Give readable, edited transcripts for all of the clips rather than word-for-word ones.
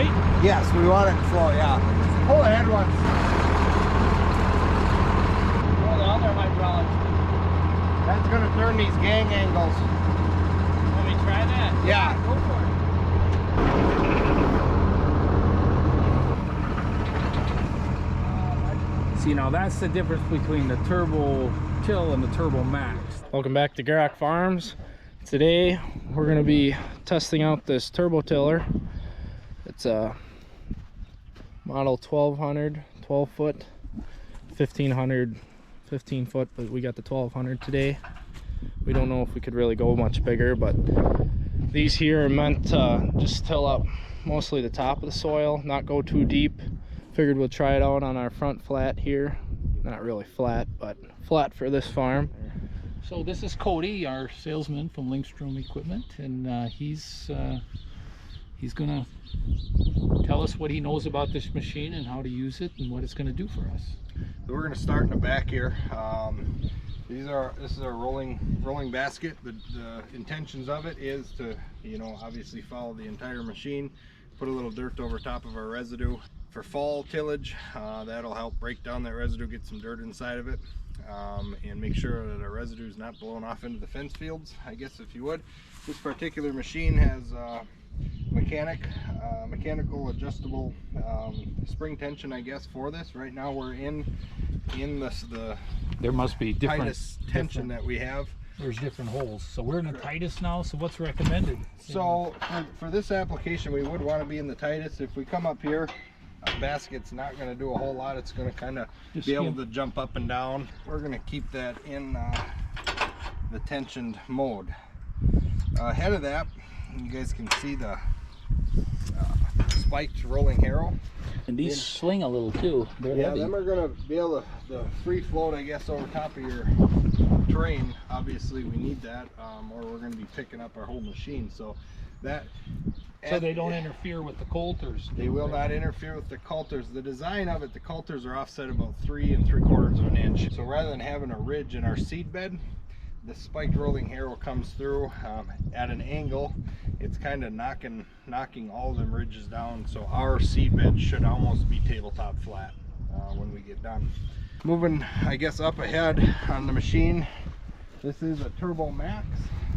right? Yes, we want it slow, yeah. Pull ahead once. Roll the other hydraulics. That's going to turn these gang angles. Let me try that. Yeah. Go for it. See, now that's the difference between the Turbo Till and the Turbo Max. Welcome back to Garak Farms. Today we're going to be testing out this turbo tiller. It's a model 1200, 12 foot, 1500, 15 foot, but we got the 1200 today. We don't know if we could really go much bigger, but these here are meant to just till up mostly the top of the soil, not go too deep. Figured we'll try it out on our front flat here. Not really flat, but flat for this farm. So this is Cody, our salesman from Linkstrom Equipment, and he's gonna tell us what he knows about this machine and how to use it and what it's gonna do for us. So we're gonna start in the back here. This is our rolling basket. The intentions of it is to, obviously follow the entire machine, put a little dirt over top of our residue. For fall tillage, that'll help break down that residue, get some dirt inside of it, and make sure that our residue is not blown off into the fence fields, I guess, if you would. This particular machine has mechanical adjustable spring tension, I guess, for this. Right now we're in the There must be different tightest tension that we have. There's different holes. So we're in the tightest now, so what's recommended? So for this application, we would want to be in the tightest. If we come up here, a basket's not going to do a whole lot. It's going to kind of be able to jump up and down. We're going to keep that in the tensioned mode. Ahead of that, you guys can see the spiked rolling harrow. And these swing a little too. They're heavy. Them are going to be able to free float, I guess, over top of your terrain. Obviously we need that, or we're going to be picking up our whole machine. So they don't interfere with the coulters. They will not interfere with the coulters. The design of it, the coulters are offset about 3 3/4 of an inch. So rather than having a ridge in our seed bed, the spiked rolling harrow comes through at an angle. It's kind of knocking all of them ridges down. So our seed bed should almost be tabletop flat when we get done. Moving, I guess, up ahead on the machine. This is a Turbo Max,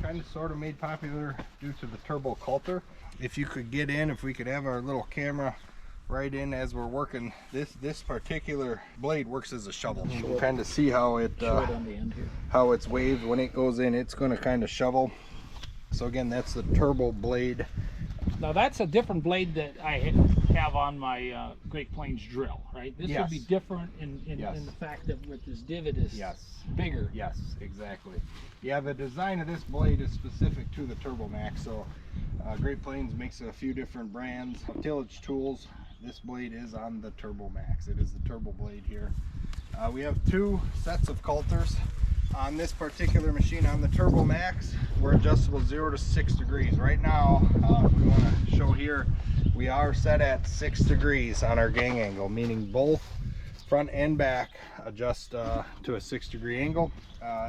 kind of sort of made popular due to the turbo coulter. If you could get in, if we could have our little camera right in as we're working, this particular blade works as a shovel. You can kind of see how it on the end here. How it's waved when it goes in. It's going to kind of shovel. So again, that's the turbo blade. Now that's a different blade that I have on my Great Plains drill, right? This would be different in the fact that with this divot is bigger. Yes, exactly. Yeah, the design of this blade is specific to the Turbo Max. So Great Plains makes a few different brands of tillage tools. This blade is on the Turbo Max. It is the turbo blade here. We have 2 sets of coulters on this particular machine. On the Turbo Max, we're adjustable 0 to 6 degrees. Right now, we want to show here, we are set at 6 degrees on our gang angle, meaning both front and back adjust to a 6 degree angle.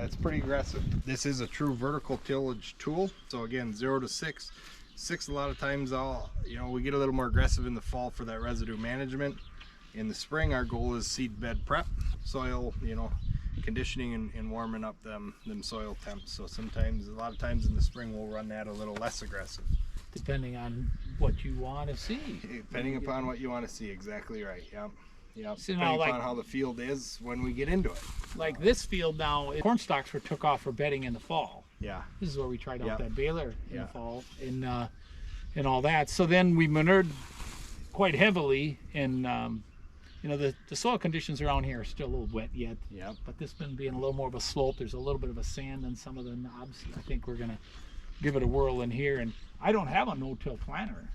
It's pretty aggressive. This is a true vertical tillage tool. So again, 0 to 6. 6 a lot of times, we get a little more aggressive in the fall for that residue management. In the spring, our goal is seed bed prep, soil, conditioning and warming up them soil temps. So sometimes, a lot of times in the spring, we'll run that a little less aggressive. Depending on what you want to see. Depending upon what you want to see, exactly right. Yep. So depending upon how the field is when we get into it. Like this field now, corn stalks were took off for bedding in the fall. Yeah. This is where we tried out that baler in the fall and all that. So then we manured quite heavily, and the soil conditions around here are still a little wet yet. Yeah. But this been being a little more of a slope. There's a little bit of a sand in some of the knobs. I think we're gonna give it a whirl in here. And I don't have a no-till planter.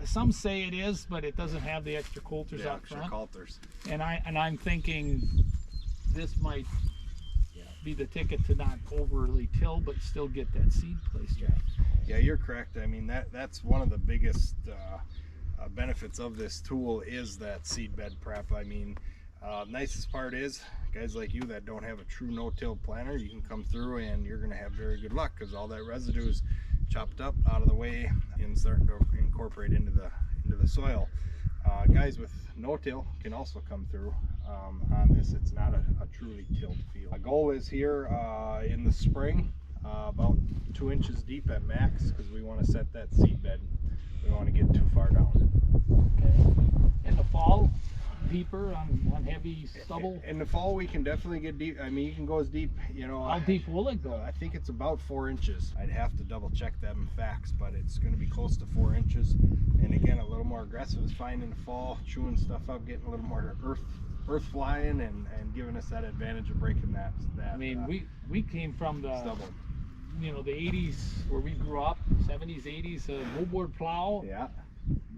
Some say it is, but it doesn't have the extra coulters out front. Extra coulters. And I'm thinking this might be the ticket to not overly till, but still get that seed placed right. Yeah, you're correct. I mean, that's one of the biggest benefits of this tool is that seed bed prep. I mean, nicest part is guys like you that don't have a true no-till planter, you can come through and you're going to have very good luck because all that residue is chopped up out of the way and starting to incorporate into into the soil. Guys with no-till can also come through on this. It's not a truly tilled field. Our goal is here in the spring, about 2 inches deep at max, because we want to set that seed bed. We don't want to get too far down. Okay. In the fall, deeper on heavy stubble? In the fall, we can definitely get deep. I mean, you can go as deep, you know. How deep will it go? I think it's about 4 inches. I'd have to double check them facts, but it's going to be close to 4 inches. And again, a little more aggressive is fine in the fall, chewing stuff up, getting a little more earth flying, and giving us that advantage of breaking that. I mean, we came from the stubble. You know, the 80s where we grew up, 70s, 80s, moldboard plow. Yeah.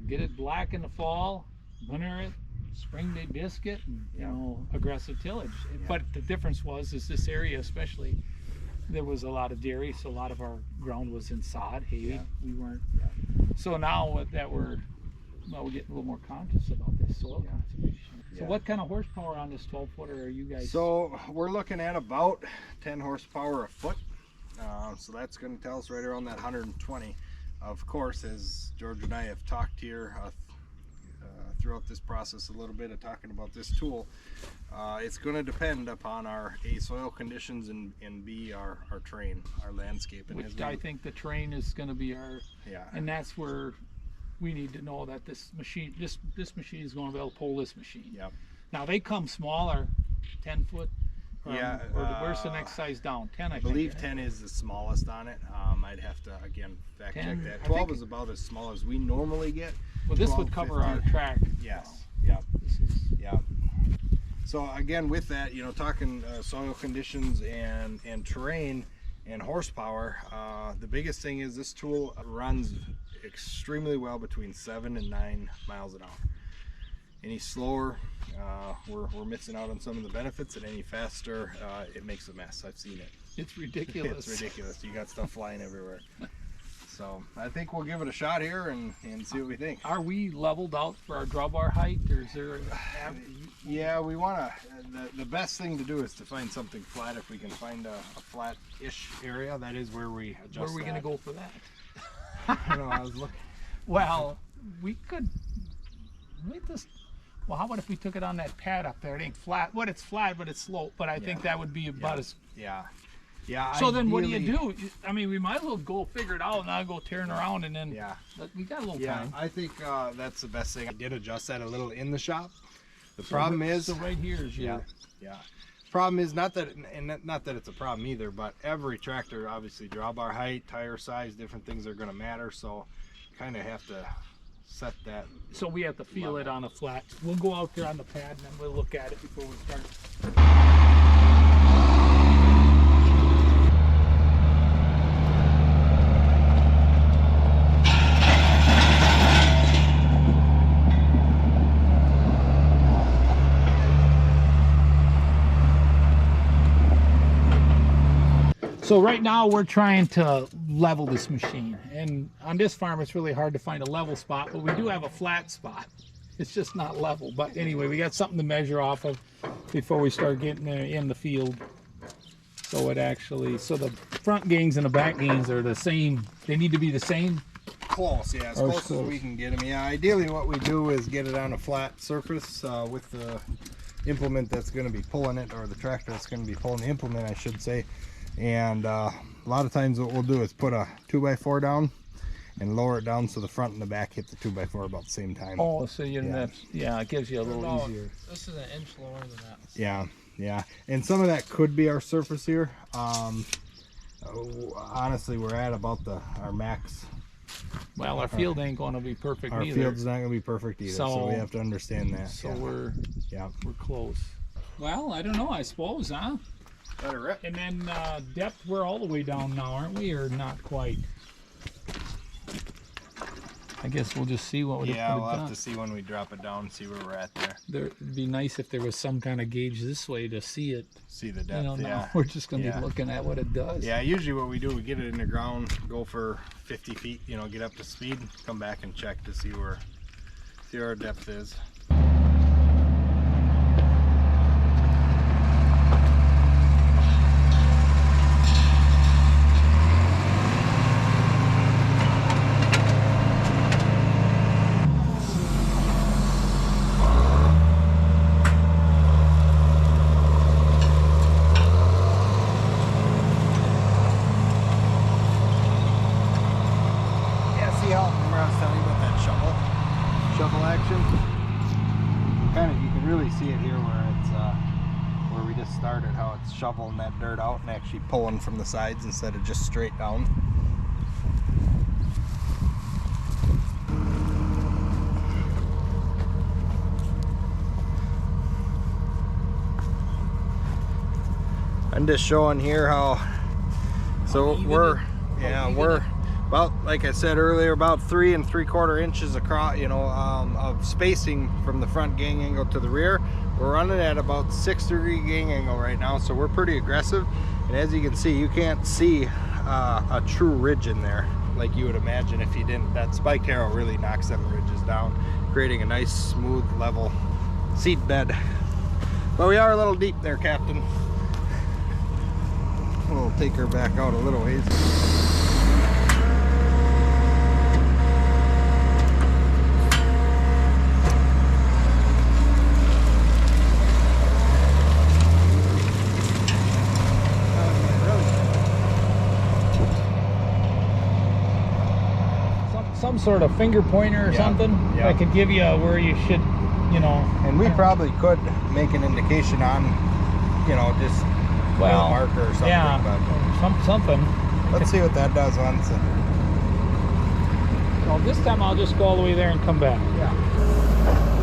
Get it black in the fall, winter it, spring they biscuit, and, you know, aggressive tillage. But the difference is this area especially, there was a lot of dairy, so a lot of our ground was in sod, hay. We weren't. So now that we're getting a little more conscious about this soil conservation. So what kind of horsepower on this 12-footer are you guys? So we're looking at about 10 horsepower a foot. So that's going to tell us right around that 120. Of course, as George and I have talked here throughout this process a little bit of talking about this tool, it's going to depend upon our A, soil conditions, and B, our terrain, our landscape. And which I think the terrain is going to be our, and that's where we need to know that this machine is going to be able to pull this machine. Yep. Now they come smaller, 10 foot. Or where's the next size down? 10, I believe 10 is the smallest on it. I'd have to again fact check that. 12 is about as small as we normally get. Well, this would cover 15. Our track. Yes. Yep. Yep. So again, with that, you know, talking soil conditions and terrain and horsepower, the biggest thing is this tool runs extremely well between 7 and 9 miles an hour. Any slower, we're missing out on some of the benefits, and any faster, it makes a mess. I've seen it. It's ridiculous. It's ridiculous. You got stuff flying everywhere. So I think we'll give it a shot here and see what we think. Are we leveled out for our drawbar height, or is there? Yeah, we want to. The best thing to do is to find something flat. If we can find a flat-ish area, that is where we adjust. Where are we going to go for that? I don't know. I was looking. Well, we could. Well, how about if we took it on that pad up there? It ain't flat. Well, it's flat, but it's slope. But I think that would be about as. Yeah. So then what do you do? I mean, we might as well go figure it out and not go tearing around and then. Yeah. We got a little time. I think that's the best thing. I did adjust that a little in the shop. The problem is. So right here is your. Yeah. Problem is not that it's a problem either, but every tractor, obviously, drawbar height, tire size, different things are going to matter. So, kind of have to set that. So we have to feel it on a flat. We'll go out there on the pad and then we'll look at it before we start. So right now we're trying to level this machine, and on this farm it's really hard to find a level spot, but we do have a flat spot. It's just not level. But anyway, we got something to measure off of before we start getting in the field. So the front gains and the back gains are the same. They need to be the same. Close, yeah, as close as we can get them. Yeah, ideally what we do is get it on a flat surface with the implement that's going to be pulling it, or the tractor that's going to be pulling the implement, I should say. And a lot of times what we'll do is put a 2x4 down and lower it down so the front and the back hit the 2x4 about the same time. Oh, so it gives you a little easier. This is an inch lower than that. Yeah. And some of that could be our surface here. Honestly, we're at about our max. Well, our field ain't going to be perfect either. Our field's not going to be perfect either, so we have to understand that. So we're close. Well, I don't know, I suppose, huh? Let it rip. And then depth, we're all the way down now, aren't we? Or not quite? I guess we'll just see what we we'll have to see when we drop it down, see where we're at there. It'd be nice if there was some kind of gauge this way to see it. See the depth, now we're just going to be looking at what it does. Yeah, usually what we do, we get it in the ground, go for 50 feet, get up to speed, come back and check to see where our depth is. shoveling that dirt out and actually pulling from the sides instead of just straight down. I'm just showing here how, so we're about, like I said earlier, about 3 3/4 inches across, of spacing from the front gang angle to the rear. We're running at about 6-degree gang angle right now, so we're pretty aggressive. And as you can see, you can't see a true ridge in there like you would imagine if you didn't. That spike harrow really knocks them ridges down, creating a nice, smooth, level seed bed. But we are a little deep there, Captain. We'll take her back out a little ways. Some sort of finger pointer or something that could give you where you should, And we probably could make an indication on, just a marker or something. Yeah, but something. let's see what that does once. Well, this time I'll just go all the way there and come back. Yeah.